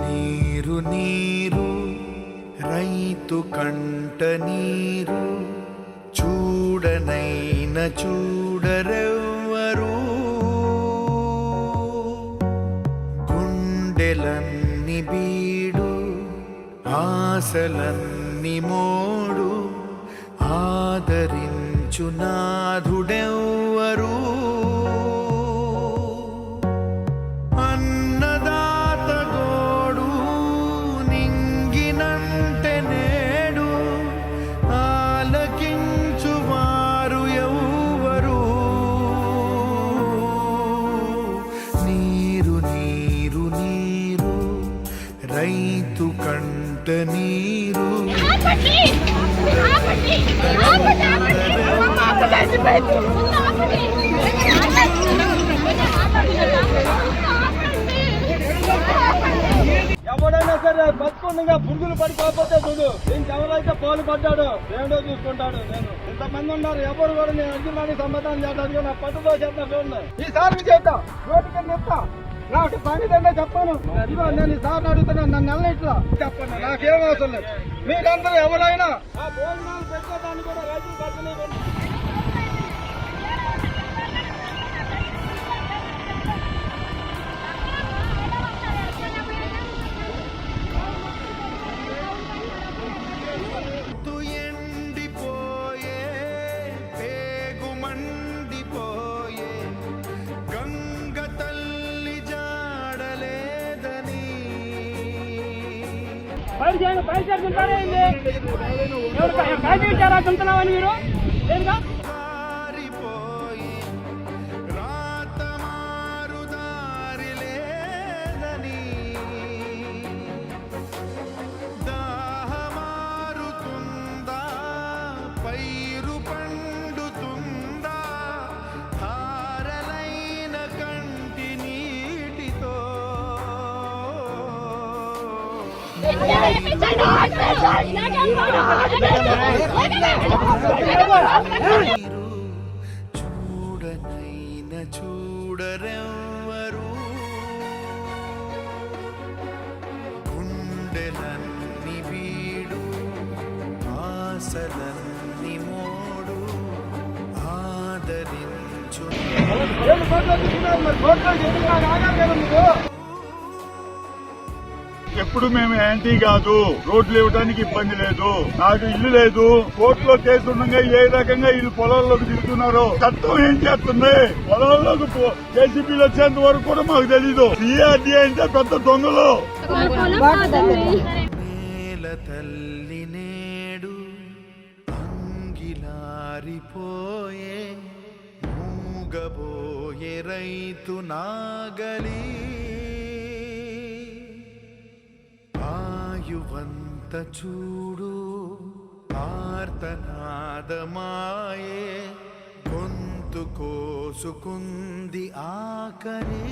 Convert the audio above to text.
నీరు నీరు రైతు కంట నీరు చూడనైన చూడరెవ్వరు గుండెలన్ని బీడు ఆశలన్ని మోడు ఆదరించు నాథుడెవ్వరు అన్నదాత గోడు నింగినంటే నేడు ఆలకించు వారు ఎవ్వరు నీరు నీరు నీరు రైతు కంట నీరు ఎవడైనా సరే బతుకుండగా పురుగులు పడిపోతే చూడు ఇంకెవరైతే పాలు పడ్డాడో దేవుడో చూసుకుంటాడు. నేను ఇంతమంది ఉన్నారు, ఎవరు కూడా నేను అర్జునానికి సమాధానం చేయడానికి నా పట్టుదో చేద్దాం చూడండి. ఈసారి చేద్దాం రోడ్డుకి చెప్తా నాకు పనిదంటే చెప్పాను. ఇదిగో నేను ఈసారి అడుగుతున్నాను, నన్ను నెల ఇట్లా చెప్పండి, నాకేం అవసరం లేదు. మీరందరూ ఎవరైనా ఆ భోజనాలు పెట్టేదాన్ని కూడా రైతులు పట్టుకుని ఎండిపోయే పేగు మండిపోయే గంగ తల్లి జాడలేదని కారిపోయి రాత మారు దారి లేదని దాహమారుతుందా పైరు పండుతుందా ధారలైన కంటి నీటితో చూడనైన చూడరెవ్వరు గుండెలన్ని బీడు ఆశలన్ని మోడు ఆదరించు ఎప్పుడు మేము యాంటీ కాదు, రోడ్లు ఇవ్వడానికి ఇబ్బంది లేదు, నాకు ఇల్లు లేదు, కోర్టులో కేసు ఉండగా ఏ రకంగా వీళ్ళు పొలాల్లోకి దిగుతున్నారో చట్టం ఏం చేస్తుంది, పొలాల్లోకి జేసీబీలు వచ్చేంత వరకు కూడా మాకు తెలీదు. సిఆర్డీ అంటే పెద్ద దొంగలు. నేల తల్లి నేడు అంగిలారిపోయే మూగబోయే రైతు నాగలి ఆయువంత చూడు ఆర్తనాదమాయే గొంతు కోసుకుంది ఆకలి